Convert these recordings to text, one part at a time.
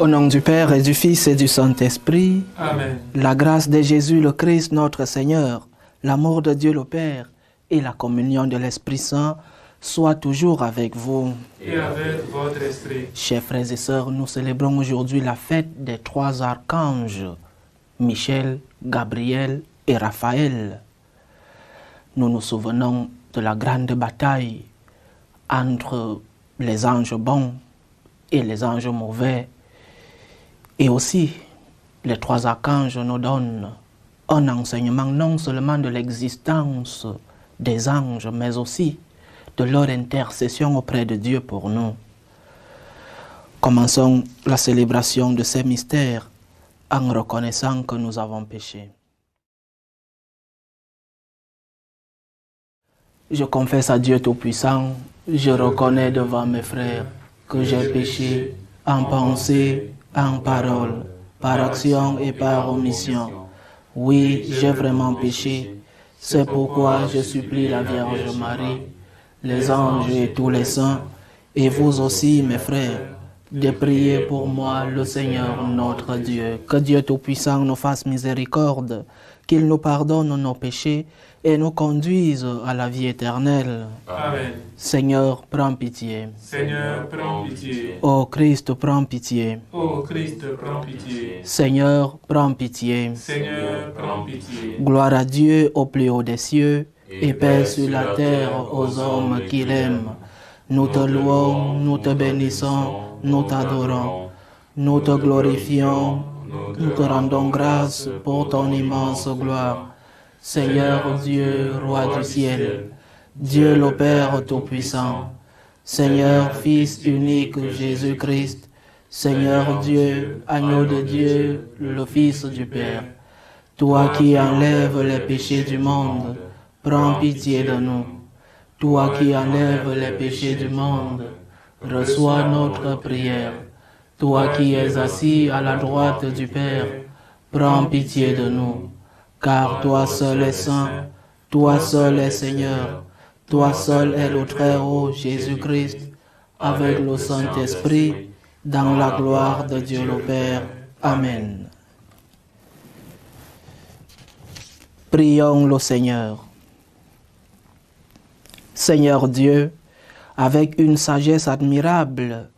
Au nom du Père et du Fils et du Saint-Esprit, Amen. la grâce de Jésus le Christ notre Seigneur, l'amour de Dieu le Père et la communion de l'Esprit Saint soient toujours avec vous. Et avec votre esprit. Chers frères et sœurs, nous célébrons aujourd'hui la fête des trois archanges, Michel, Gabriel et Raphaël. Nous nous souvenons de la grande bataille entre les anges bons et les anges mauvais. Et aussi, les trois archanges nous donnent un enseignement non seulement de l'existence des anges, mais aussi de leur intercession auprès de Dieu pour nous. Commençons la célébration de ces mystères en reconnaissant que nous avons péché. Je confesse à Dieu Tout-Puissant, je reconnais devant mes frères que j'ai péché en pensée, en parole, par action et par omission. Oui, j'ai vraiment péché. C'est pourquoi je supplie la Vierge Marie, les anges et tous les saints, et vous aussi, mes frères, de prier pour moi le Seigneur notre Dieu. Que Dieu Tout-Puissant nous fasse miséricorde, qu'il nous pardonne nos péchés et nous conduise à la vie éternelle. Amen. Seigneur, prends pitié. Seigneur, prends pitié. Ô Christ, prends pitié. Ô Christ, prends pitié. Seigneur, prends pitié. Seigneur, prends pitié. Gloire à Dieu au plus haut des cieux et paix sur la terre aux hommes qu'il aime. Nous te louons, nous te bénissons, nous t'adorons, nous te glorifions, nous te rendons grâce pour ton immense gloire. Seigneur Dieu, Roi du ciel, Dieu le Père Tout-Puissant, Seigneur Fils unique Jésus-Christ, Seigneur Dieu, Agneau de Dieu, le Fils du Père, toi qui enlèves les péchés du monde, prends pitié de nous. Toi qui enlèves les péchés du monde, reçois notre prière. Toi qui es assis à la droite du Père, prends pitié de nous. Car toi seul es saint, toi seul es Seigneur, toi seul es le Très-Haut Jésus-Christ, avec le Saint-Esprit, dans la gloire de Dieu le Père. Amen. Prions le Seigneur. Seigneur Dieu, avec une sagesse admirable,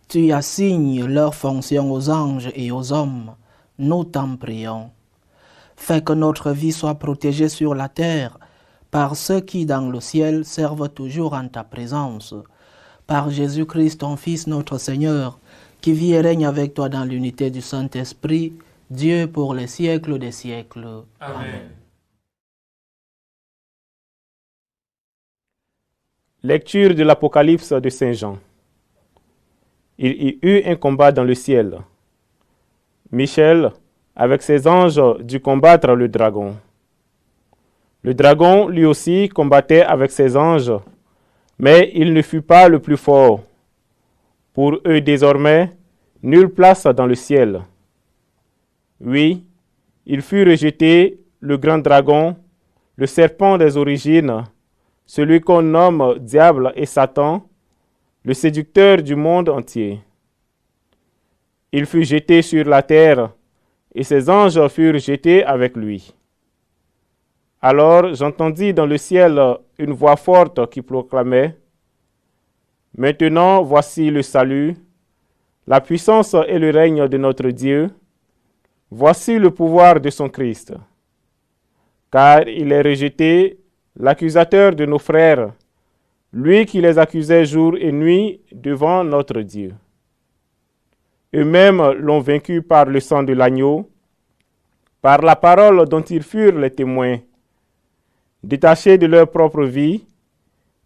tu assignes leurs fonctions aux anges et aux hommes. Nous t'en prions. Fais que notre vie soit protégée sur la terre par ceux qui dans le ciel servent toujours en ta présence. Par Jésus-Christ, ton Fils, notre Seigneur, qui vit et règne avec toi dans l'unité du Saint-Esprit, Dieu pour les siècles des siècles. Amen. Lecture de l'Apocalypse de Saint Jean. Il y eut un combat dans le ciel. Michel, avec ses anges, dut combattre le dragon. Le dragon, lui aussi, combattait avec ses anges, mais il ne fut pas le plus fort. Pour eux désormais, nulle place dans le ciel. Oui, il fut rejeté, le grand dragon, le serpent des origines, celui qu'on nomme Diable et Satan, le séducteur du monde entier. Il fut jeté sur la terre, et ses anges furent jetés avec lui. Alors j'entendis dans le ciel une voix forte qui proclamait : « Maintenant voici le salut, la puissance et le règne de notre Dieu, voici le pouvoir de son Christ. Car il est rejeté l'accusateur de nos frères, lui qui les accusait jour et nuit devant notre Dieu. Eux-mêmes l'ont vaincu par le sang de l'agneau, par la parole dont ils furent les témoins. Détachés de leur propre vie,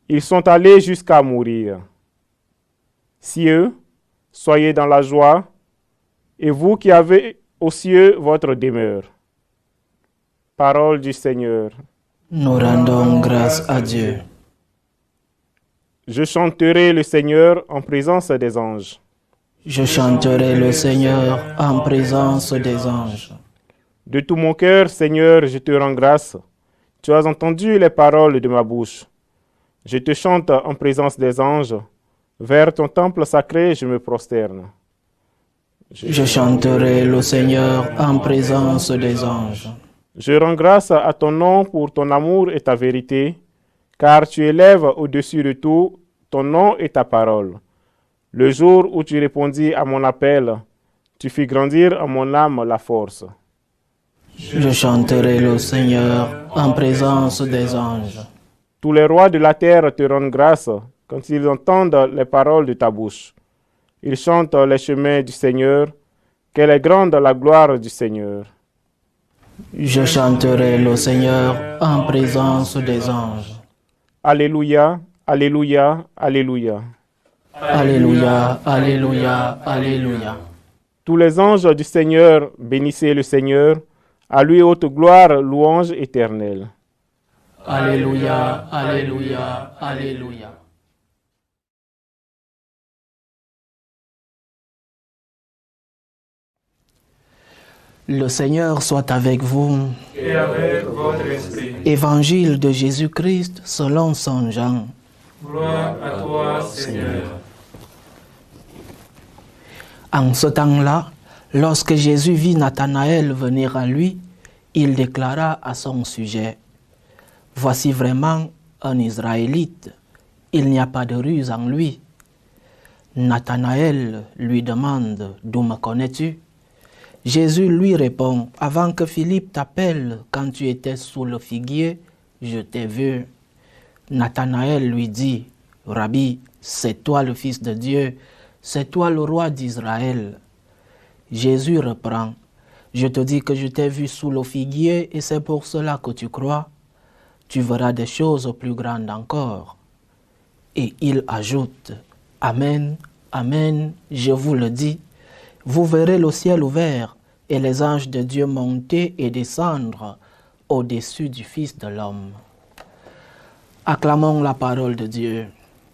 ils sont allés jusqu'à mourir. Cieux, soyez dans la joie, et vous qui avez aux cieux votre demeure. » Parole du Seigneur. Nous rendons grâce à Dieu. Je chanterai le Seigneur en présence des anges. Je chanterai le Seigneur en présence des anges. De tout mon cœur, Seigneur, je te rends grâce. Tu as entendu les paroles de ma bouche. Je te chante en présence des anges. Vers ton temple sacré, je me prosterne. Je chanterai le Seigneur en présence des anges. Je rends grâce à ton nom pour ton amour et ta vérité, car tu élèves au-dessus de tout ton nom et ta parole. Le jour où tu répondis à mon appel, tu fis grandir en mon âme la force. Je chanterai le Seigneur en présence des anges. Tous les rois de la terre te rendent grâce quand ils entendent les paroles de ta bouche. Ils chantent les chemins du Seigneur, quelle est grande la gloire du Seigneur. Je chanterai le Seigneur en présence des anges. Alléluia, alléluia, alléluia. Alléluia, alléluia, alléluia. Tous les anges du Seigneur, bénissez le Seigneur, à lui haute gloire, louange éternelle. Alléluia, alléluia, alléluia. Le Seigneur soit avec vous. Et avec votre esprit. Évangile de Jésus-Christ selon Saint Jean. Gloire à toi, Seigneur. En ce temps-là, lorsque Jésus vit Nathanaël venir à lui, il déclara à son sujet: « Voici vraiment un Israélite, il n'y a pas de ruse en lui. » Nathanaël lui demande: « D'où me connais-tu » Jésus lui répond: « Avant que Philippe t'appelle, quand tu étais sous le figuier, je t'ai vu. » Nathanaël lui dit: « Rabbi, c'est toi le Fils de Dieu, c'est toi le roi d'Israël. » Jésus reprend: « Je te dis que je t'ai vu sous le figuier et c'est pour cela que tu crois. Tu verras des choses plus grandes encore. » Et il ajoute: « Amen, amen, je vous le dis. Vous verrez le ciel ouvert et les anges de Dieu monter et descendre au-dessus du Fils de l'homme. » Acclamons la parole de Dieu.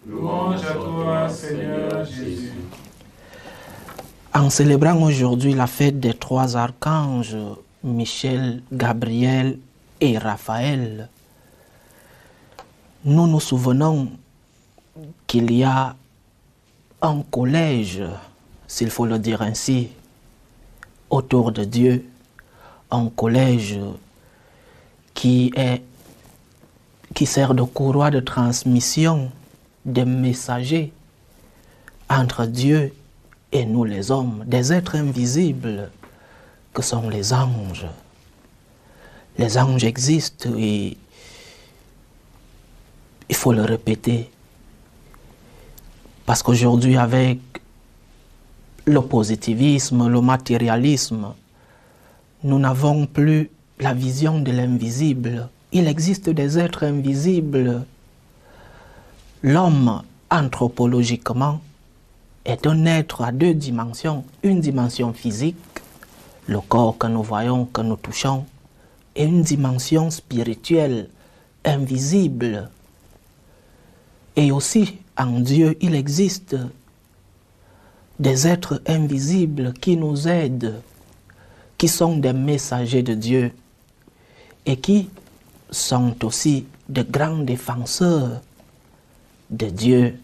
Louange à toi, Seigneur Jésus. En célébrant aujourd'hui la fête des trois archanges, Michel, Gabriel et Raphaël, nous nous souvenons qu'il y a un collège, s'il faut le dire ainsi, autour de Dieu, un collège qui sert de courroie de transmission des messagers entre Dieu et nous les hommes, des êtres invisibles que sont les anges. Les anges existent et il faut le répéter. Parce qu'aujourd'hui, avec le positivisme, le matérialisme, nous n'avons plus la vision de l'invisible. Il existe des êtres invisibles. L'homme, anthropologiquement, est un être à deux dimensions. Une dimension physique, le corps que nous voyons, que nous touchons, et une dimension spirituelle, invisible. Et aussi, en Dieu, il existe des êtres invisibles qui nous aident, qui sont des messagers de Dieu et qui sont aussi de grands défenseurs de Dieu.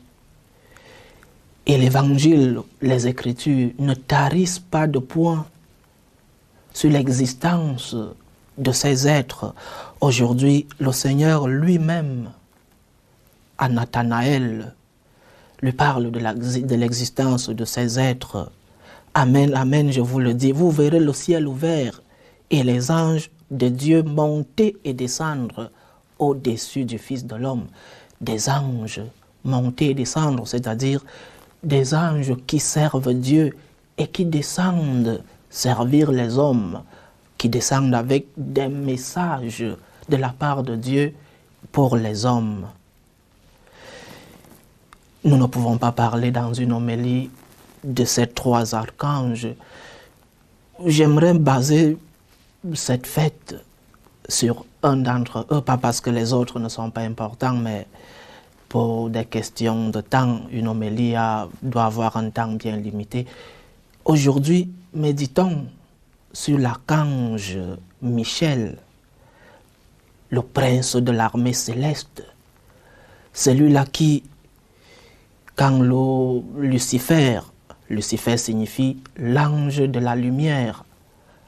Et l'Évangile, les Écritures ne tarissent pas de point sur l'existence de ces êtres. Aujourd'hui, le Seigneur lui-même, à Nathanaël, lui parle de l'existence de ces êtres. Amen, amen, je vous le dis, vous verrez le ciel ouvert et les anges de Dieu monter et descendre au-dessus du Fils de l'homme. Des anges monter et descendre, c'est-à-dire des anges qui servent Dieu et qui descendent servir les hommes, qui descendent avec des messages de la part de Dieu pour les hommes. Nous ne pouvons pas parler dans une homélie de ces trois archanges. J'aimerais baser cette fête sur un d'entre eux, pas parce que les autres ne sont pas importants, mais pour des questions de temps. Une homélie doit avoir un temps bien limité. Aujourd'hui, méditons sur l'archange Michel, le prince de l'armée céleste, celui-là qui, quand Lucifer, Lucifer signifie l'ange de la lumière.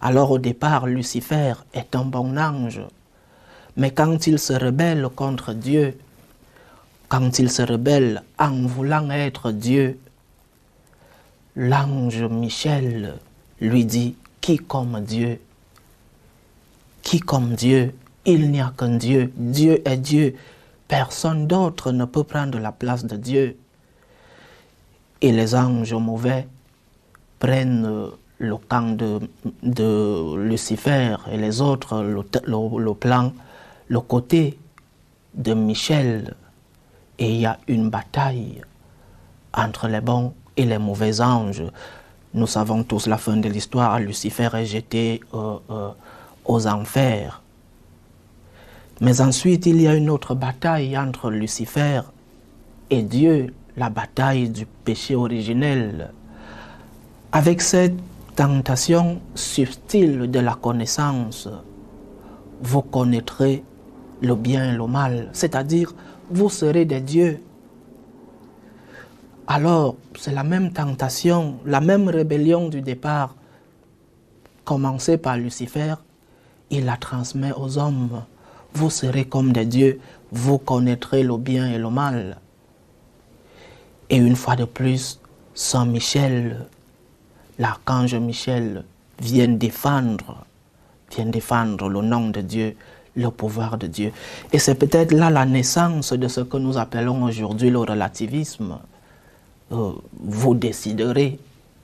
Alors au départ, Lucifer est un bon ange. Mais quand il se rebelle contre Dieu, quand il se rebelle en voulant être Dieu, l'ange Michel lui dit, qui comme Dieu? Qui comme Dieu? Il n'y a qu'un Dieu. Dieu est Dieu. Personne d'autre ne peut prendre la place de Dieu. Et les anges mauvais prennent le camp de Lucifer et les autres, le plan, le côté de Michel. Et il y a une bataille entre les bons et les mauvais anges. Nous savons tous la fin de l'histoire. Lucifer est jeté aux enfers. Mais ensuite, il y a une autre bataille entre Lucifer et Dieu, la bataille du péché originel. Avec cette tentation subtile de la connaissance, vous connaîtrez le bien et le mal, c'est-à-dire vous serez des dieux. Alors, c'est la même tentation, la même rébellion du départ, commencée par Lucifer, il la transmet aux hommes. Vous serez comme des dieux, vous connaîtrez le bien et le mal. Et une fois de plus, Saint Michel, l'archange Michel, vient défendre le nom de Dieu, le pouvoir de Dieu. Et c'est peut-être là la naissance de ce que nous appelons aujourd'hui le relativisme. Vous déciderez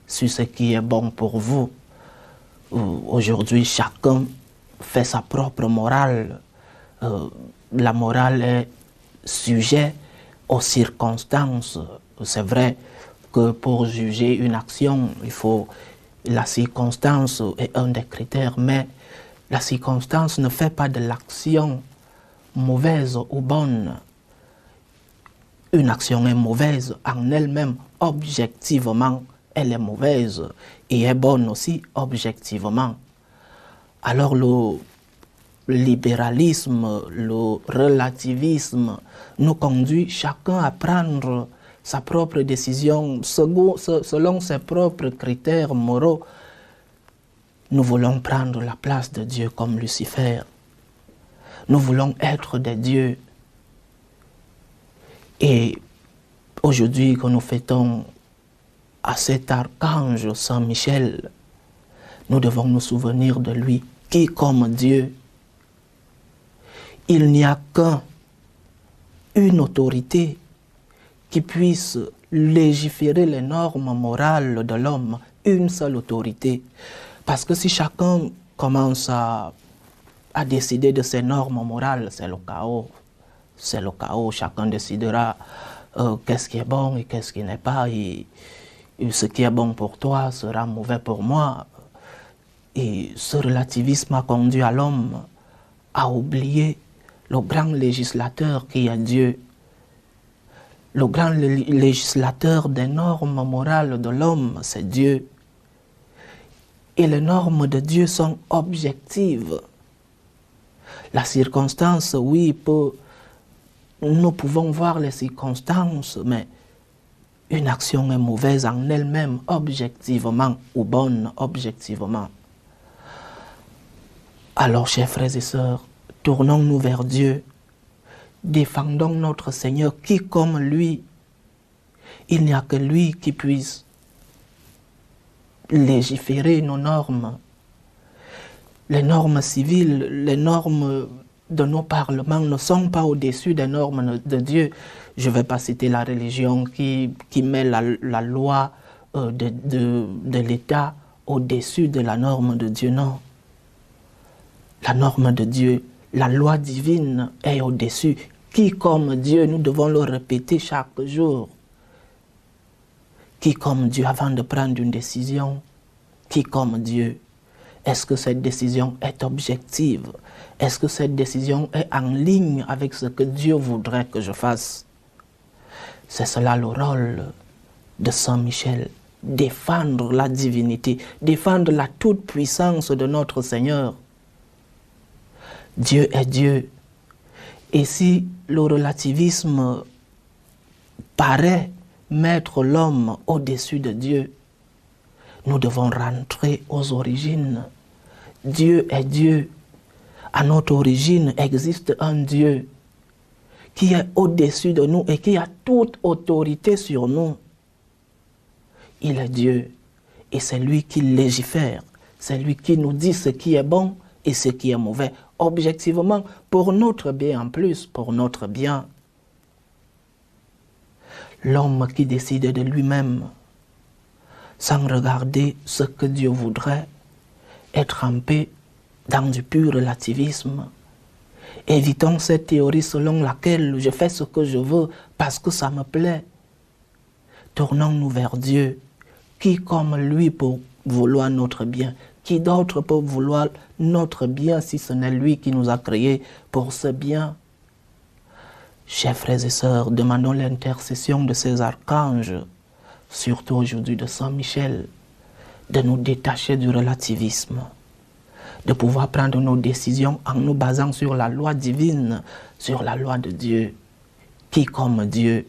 sur ce qui est bon pour vous. Aujourd'hui, chacun fait sa propre morale. La morale est sujet aux circonstances. C'est vrai que pour juger une action, la circonstance est un des critères, mais la circonstance ne fait pas de l'action mauvaise ou bonne. Une action est mauvaise en elle-même, objectivement, elle est mauvaise et est bonne aussi objectivement. Alors le libéralisme, le relativisme nous conduit chacun à prendre sa propre décision selon ses propres critères moraux. Nous voulons prendre la place de Dieu comme Lucifer. Nous voulons être des dieux. Et aujourd'hui que nous fêtons à cet archange Saint Michel, nous devons nous souvenir de lui, qui comme Dieu. Il n'y a qu'une autorité qui puisse légiférer les normes morales de l'homme, une seule autorité. Parce que si chacun commence à décider de ses normes morales, c'est le chaos. C'est le chaos, chacun décidera qu'est-ce qui est bon et qu'est-ce qui n'est pas. Et ce qui est bon pour toi sera mauvais pour moi. Et ce relativisme a conduit à l'homme à oublier le grand législateur qui est Dieu. Le grand législateur des normes morales de l'homme, c'est Dieu. Et les normes de Dieu sont objectives. La circonstance, oui, nous pouvons voir les circonstances, mais une action est mauvaise en elle-même, objectivement, ou bonne, objectivement. Alors, chers frères et sœurs, tournons-nous vers Dieu, défendons notre Seigneur, qui comme lui, il n'y a que lui qui puisse légiférer nos normes. Les normes civiles, les normes de nos parlements ne sont pas au-dessus des normes de Dieu. Je ne vais pas citer la religion qui met la loi de l'État au-dessus de la norme de Dieu, non. La norme de Dieu, la loi divine est au-dessus. Qui comme Dieu, nous devons le répéter chaque jour. Qui comme Dieu avant de prendre une décision? Qui comme Dieu? Est-ce que cette décision est objective? Est-ce que cette décision est en ligne avec ce que Dieu voudrait que je fasse? C'est cela le rôle de Saint Michel. Défendre la divinité, défendre la toute-puissance de notre Seigneur. Dieu est Dieu. Et si le relativisme paraît mettre l'homme au-dessus de Dieu, Nous devons rentrer aux origines. Dieu est Dieu. À notre origine existe un Dieu qui est au-dessus de nous et qui a toute autorité sur nous. Il est Dieu et c'est lui qui légifère. C'est lui qui nous dit ce qui est bon et ce qui est mauvais, objectivement, pour notre bien en plus, pour notre bien. L'homme qui décide de lui-même, sans regarder ce que Dieu voudrait, est trempé dans du pur relativisme. Évitons cette théorie selon laquelle je fais ce que je veux parce que ça me plaît. Tournons-nous vers Dieu, qui comme lui peut vouloir notre bien. Qui d'autre peut vouloir notre bien si ce n'est lui qui nous a créés pour ce bien? Chers frères et sœurs, demandons l'intercession de ces archanges, surtout aujourd'hui de Saint Michel, de nous détacher du relativisme, de pouvoir prendre nos décisions en nous basant sur la loi divine, sur la loi de Dieu. Qui comme Dieu?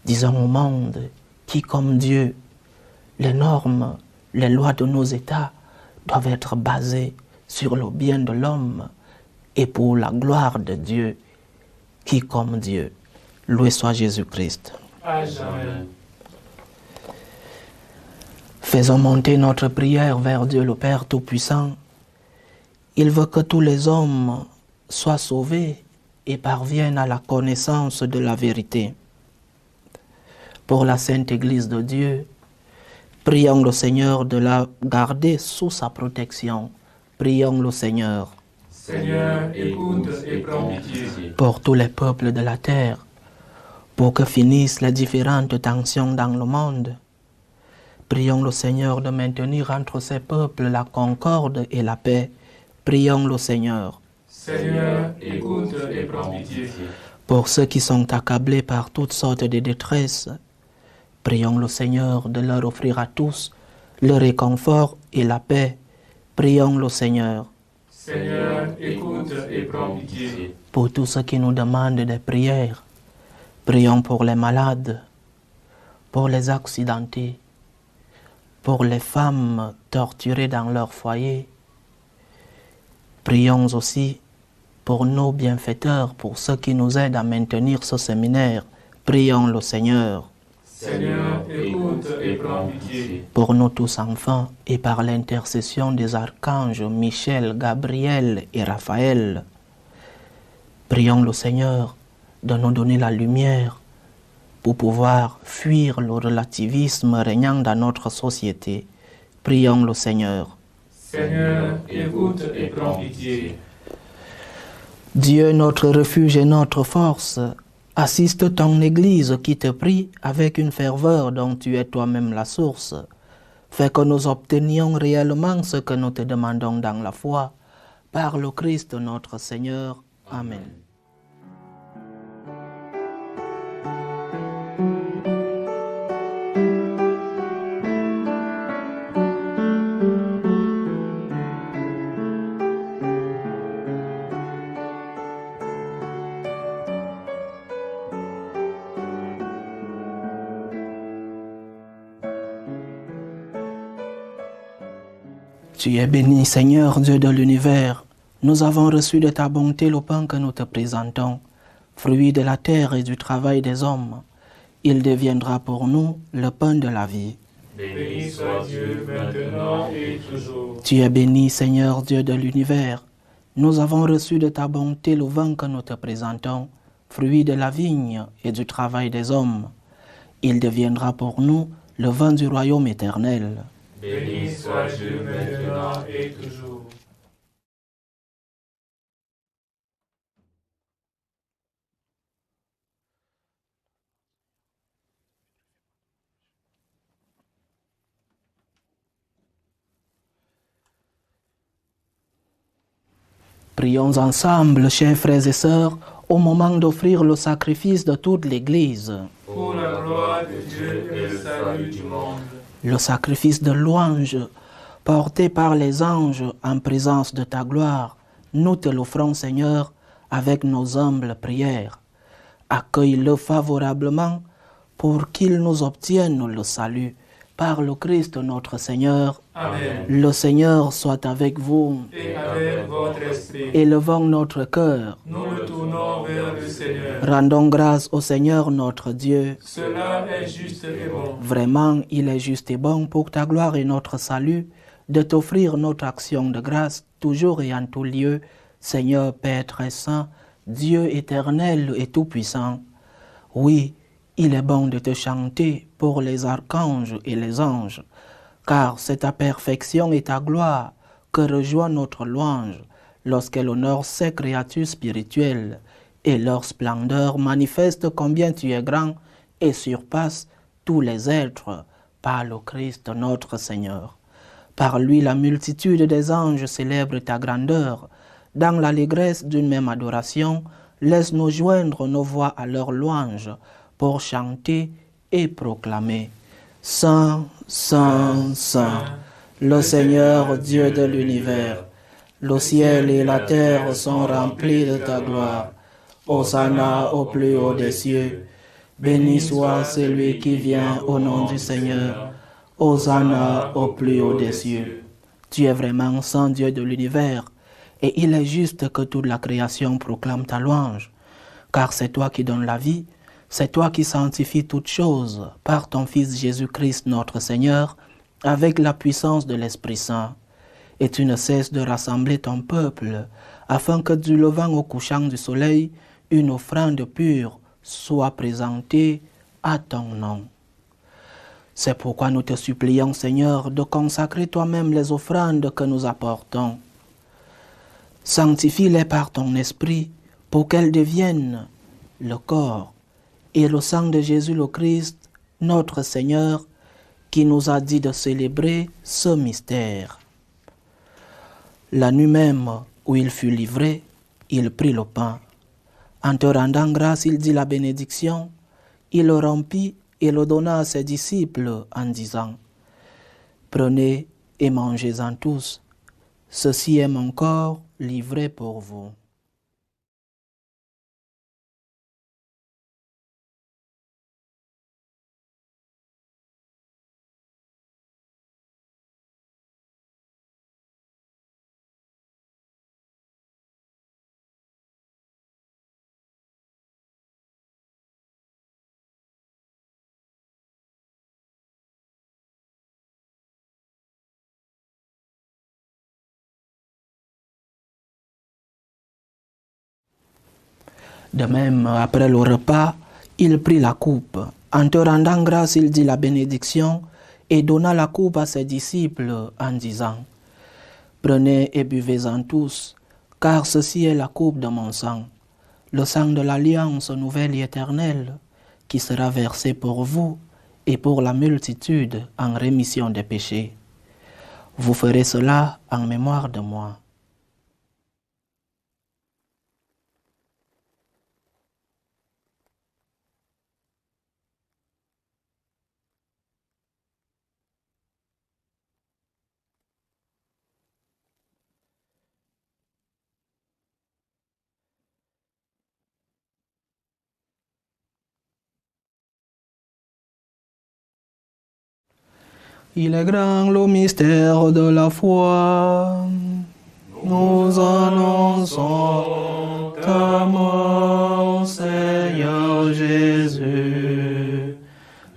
Disons au monde, qui comme Dieu? Les normes, les lois de nos États doivent être basées sur le bien de l'homme et pour la gloire de Dieu. Qui comme Dieu? Loué soit Jésus-Christ. Amen. Faisons monter notre prière vers Dieu le Père Tout-Puissant. Il veut que tous les hommes soient sauvés et parviennent à la connaissance de la vérité. Pour la Sainte Église de Dieu, prions le Seigneur de la garder sous sa protection. Prions le Seigneur. Seigneur, écoute et prends pitié. Pour tous les peuples de la terre, pour que finissent les différentes tensions dans le monde. Prions le Seigneur de maintenir entre ces peuples la concorde et la paix. Prions le Seigneur. Seigneur, écoute et prends pitié. Pour ceux qui sont accablés par toutes sortes de détresses, prions le Seigneur de leur offrir à tous le réconfort et la paix. Prions le Seigneur. Seigneur, écoute et prends pitié. Pour tous ceux qui nous demandent des prières, prions pour les malades, pour les accidentés, pour les femmes torturées dans leur foyer. Prions aussi pour nos bienfaiteurs, pour ceux qui nous aident à maintenir ce séminaire. Prions le Seigneur. Seigneur, écoute et prends pitié. Pour nous tous enfants et par l'intercession des archanges Michel, Gabriel et Raphaël, prions le Seigneur de nous donner la lumière pour pouvoir fuir le relativisme régnant dans notre société. Prions le Seigneur. Seigneur, écoute et prends pitié. Dieu, notre refuge et notre force, assiste ton Église qui te prie avec une ferveur dont tu es toi-même la source. Fais que nous obtenions réellement ce que nous te demandons dans la foi. Par le Christ notre Seigneur. Amen. Tu es béni, Seigneur, Dieu de l'univers. Nous avons reçu de ta bonté le pain que nous te présentons, fruit de la terre et du travail des hommes. Il deviendra pour nous le pain de la vie. Béni soit Dieu maintenant et toujours. Tu es béni, Seigneur, Dieu de l'univers. Nous avons reçu de ta bonté le vin que nous te présentons, fruit de la vigne et du travail des hommes. Il deviendra pour nous le vin du royaume éternel. Béni soit Dieu maintenant et toujours. Prions ensemble, chers frères et sœurs, au moment d'offrir le sacrifice de toute l'Église. Pour la gloire de Dieu et le salut du monde. Le sacrifice de louange porté par les anges en présence de ta gloire, nous te l'offrons, Seigneur, avec nos humbles prières. Accueille-le favorablement pour qu'il nous obtienne le salut par le Christ notre Seigneur. Amen. Le Seigneur soit avec vous. Et avec votre esprit. Élevons notre cœur. Nous le tournons vers le Seigneur. Rendons grâce au Seigneur notre Dieu. Cela est juste et bon. Vraiment, il est juste et bon pour ta gloire et notre salut de t'offrir notre action de grâce toujours et en tout lieu, Seigneur Père très saint, Dieu éternel et tout-puissant. Oui, il est bon de te chanter pour les archanges et les anges, car c'est ta perfection et ta gloire que rejoint notre louange lorsqu'elle honore ces créatures spirituelles et leur splendeur manifeste combien tu es grand et surpasse tous les êtres par le Christ notre Seigneur. Par lui la multitude des anges célèbre ta grandeur. Dans l'allégresse d'une même adoration, laisse-nous joindre nos voix à leur louange pour chanter et proclamer. Saint, Saint, Saint, le Seigneur Dieu de l'univers, le ciel et la terre sont remplis de ta gloire. Hosanna au plus haut des cieux. Béni soit celui qui vient au nom du Seigneur. Hosanna au plus haut des cieux. Tu es vraiment Saint Dieu de l'univers, et il est juste que toute la création proclame ta louange, car c'est toi qui donnes la vie, c'est toi qui sanctifies toutes choses par ton Fils Jésus-Christ notre Seigneur, avec la puissance de l'Esprit Saint. Et tu ne cesses de rassembler ton peuple, afin que du levant au couchant du soleil, une offrande pure soit présentée à ton nom. C'est pourquoi nous te supplions, Seigneur, de consacrer toi-même les offrandes que nous apportons. Sanctifie-les par ton esprit pour qu'elles deviennent le corps et le sang de Jésus le Christ, notre Seigneur, qui nous a dit de célébrer ce mystère. La nuit même où il fut livré, il prit le pain. En te rendant grâce, il dit la bénédiction, il le rompit et le donna à ses disciples en disant, « Prenez et mangez-en tous, ceci est mon corps livré pour vous. » De même, après le repas, il prit la coupe. En te rendant grâce, il dit la bénédiction et donna la coupe à ses disciples en disant, « Prenez et buvez-en tous, car ceci est la coupe de mon sang, le sang de l'alliance nouvelle et éternelle, qui sera versé pour vous et pour la multitude en rémission des péchés. Vous ferez cela en mémoire de moi. » Il est grand le mystère de la foi. Nous annonçons ta mort, Seigneur Jésus.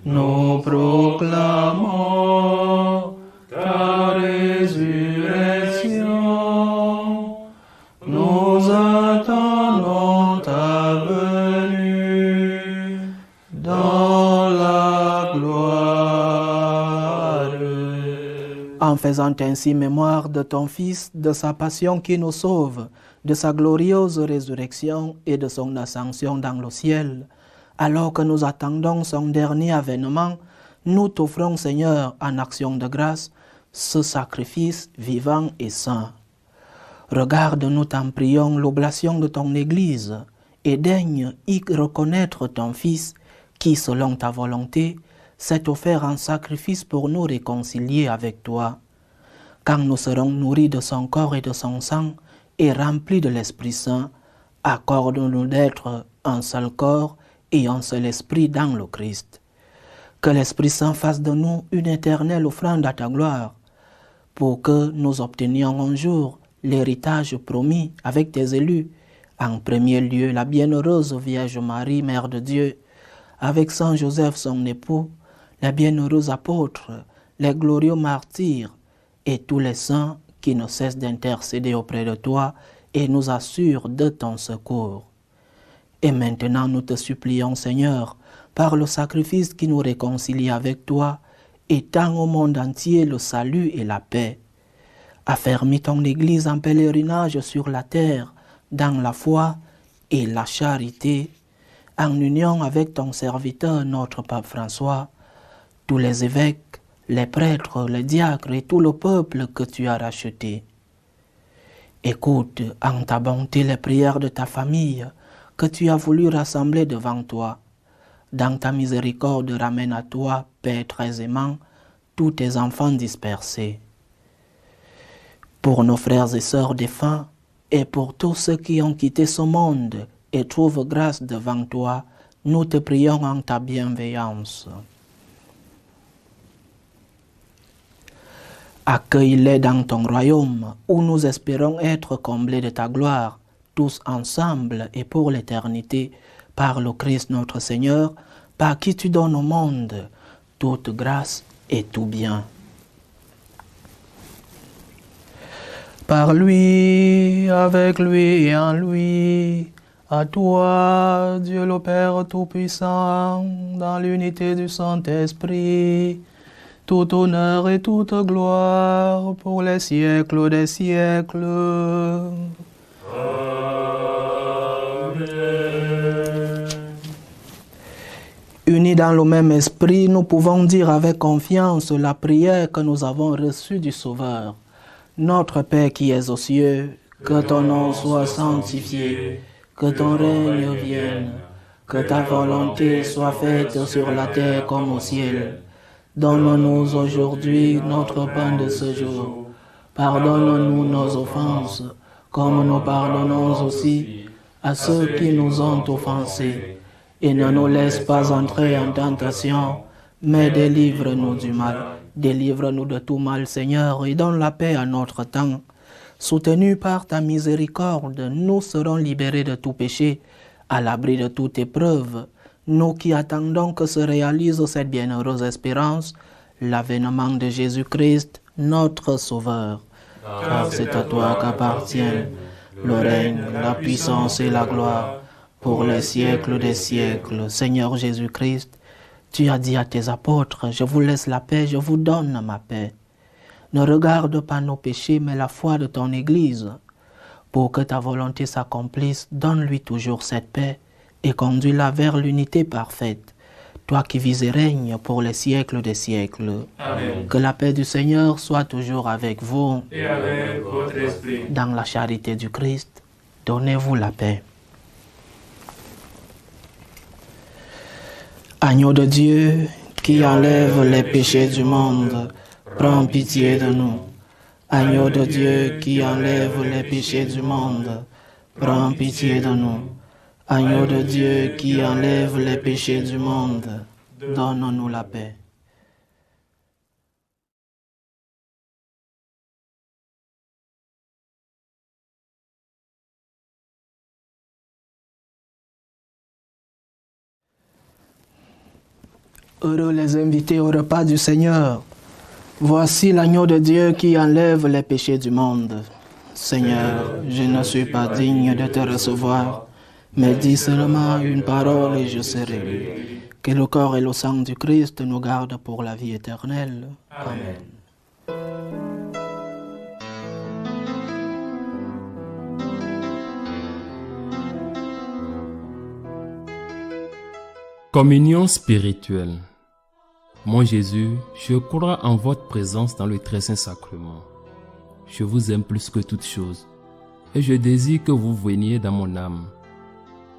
Nous proclamons ta résurrection. Nous attendons ta venue dans la gloire. En faisant ainsi mémoire de ton Fils, de sa passion qui nous sauve, de sa glorieuse résurrection et de son ascension dans le ciel, alors que nous attendons son dernier avènement, nous t'offrons, Seigneur, en action de grâce, ce sacrifice vivant et saint. Regarde, nous t'en prions, l'oblation de ton Église, et daigne y reconnaître ton Fils, qui, selon ta volonté, s'est offert en sacrifice pour nous réconcilier avec toi. Quand nous serons nourris de son corps et de son sang, et remplis de l'Esprit Saint, accorde-nous d'être un seul corps et un seul esprit dans le Christ. Que l'Esprit Saint fasse de nous une éternelle offrande à ta gloire, pour que nous obtenions un jour l'héritage promis avec tes élus, en premier lieu la bienheureuse Vierge Marie, Mère de Dieu, avec Saint Joseph son époux, les bienheureux apôtres, les glorieux martyrs et tous les saints qui ne cessent d'intercéder auprès de toi et nous assurent de ton secours. Et maintenant nous te supplions, Seigneur, par le sacrifice qui nous réconcilie avec toi, étends au monde entier le salut et la paix. Affermis ton Église en pèlerinage sur la terre, dans la foi et la charité, en union avec ton serviteur, notre Pape François, tous les évêques, les prêtres, les diacres et tout le peuple que tu as racheté. Écoute en ta bonté les prières de ta famille que tu as voulu rassembler devant toi. Dans ta miséricorde, ramène à toi, Père très aimant, tous tes enfants dispersés. Pour nos frères et sœurs défunts, et pour tous ceux qui ont quitté ce monde et trouvent grâce devant toi, nous te prions en ta bienveillance. Accueille-les dans ton royaume, où nous espérons être comblés de ta gloire, tous ensemble et pour l'éternité, par le Christ notre Seigneur, par qui tu donnes au monde toute grâce et tout bien. Par lui, avec lui et en lui, à toi, Dieu le Père Tout-Puissant, dans l'unité du Saint-Esprit, tout honneur et toute gloire pour les siècles des siècles. Unis dans le même esprit, nous pouvons dire avec confiance la prière que nous avons reçue du Sauveur. Notre Père qui es aux cieux, que ton nom soit sanctifié, que ton règne vienne, que ta volonté soit faite sur la terre comme au ciel. Donne-nous aujourd'hui notre pain de ce jour. Pardonne-nous nos offenses, comme nous pardonnons aussi à ceux qui nous ont offensés. Et ne nous laisse pas entrer en tentation, mais délivre-nous du mal. Délivre-nous de tout mal, Seigneur, et donne la paix à notre temps. Soutenus par ta miséricorde, nous serons libérés de tout péché, à l'abri de toute épreuve. Nous qui attendons que se réalise cette bienheureuse espérance, l'avènement de Jésus-Christ, notre Sauveur. Car c'est à toi qu'appartiennent le règne, la puissance et la gloire, pour les siècles des siècles. Seigneur Jésus-Christ, tu as dit à tes apôtres, je vous laisse la paix, je vous donne ma paix. Ne regarde pas nos péchés, mais la foi de ton Église. Pour que ta volonté s'accomplisse, donne-lui toujours cette paix et conduis-la vers l'unité parfaite. Toi qui vis et règnes pour les siècles des siècles. Amen. Que la paix du Seigneur soit toujours avec vous. Et avec votre esprit. Dans la charité du Christ, donnez-vous la paix. Agneau de Dieu, qui enlève les péchés du monde, prends pitié de nous. Agneau de Dieu, qui enlève les péchés du monde, prends pitié de nous. Agneau de Dieu, qui enlève les péchés du monde, donne-nous la paix. Heureux les invités au repas du Seigneur. Voici l'agneau de Dieu qui enlève les péchés du monde. Seigneur, je ne suis pas digne de te recevoir, mais dis seulement une parole et je serai. Que le corps et le sang du Christ nous gardent pour la vie éternelle. Amen. Communion spirituelle. Mon Jésus, je crois en votre présence dans le très saint sacrement. Je vous aime plus que toute chose et je désire que vous veniez dans mon âme.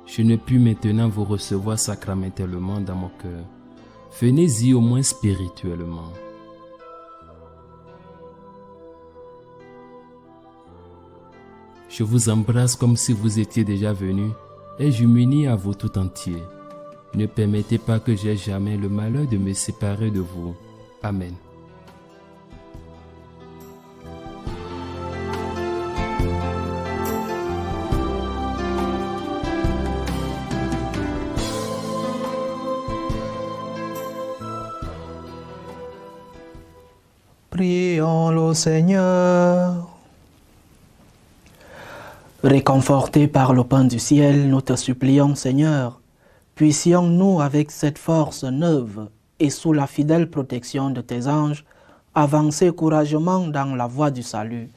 Je ne puis maintenant vous recevoir sacramentellement dans mon cœur. Venez-y au moins spirituellement. Je vous embrasse comme si vous étiez déjà venu et je m'unis à vous tout entier. Ne permettez pas que j'aie jamais le malheur de me séparer de vous. Amen. Prions le Seigneur. Réconfortés par le pain du ciel, nous te supplions, Seigneur, puissions-nous avec cette force neuve et sous la fidèle protection de tes anges, avancer courageusement dans la voie du salut.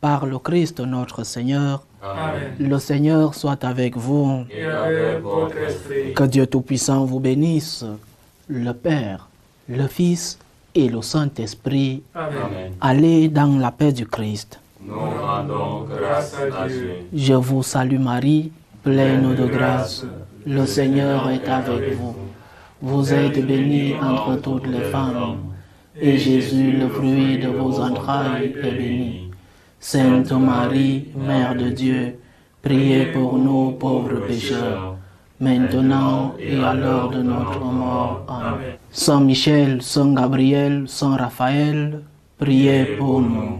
Par le Christ notre Seigneur. Amen. Le Seigneur soit avec vous. Et avec votre esprit. Que Dieu Tout-Puissant vous bénisse, le Père, le Fils et le Saint-Esprit. Amen. Allez dans la paix du Christ. Nous rendons grâce à Dieu. Je vous salue Marie, pleine de grâce. Le Seigneur est avec vous. Vous êtes bénie entre toutes les femmes, et Jésus, le fruit de vos entrailles, est béni. Sainte Marie, Mère de Dieu, priez pour nous pauvres pécheurs, maintenant et à l'heure de notre mort. Amen. Saint Michel, Saint Gabriel, Saint Raphaël, priez pour nous.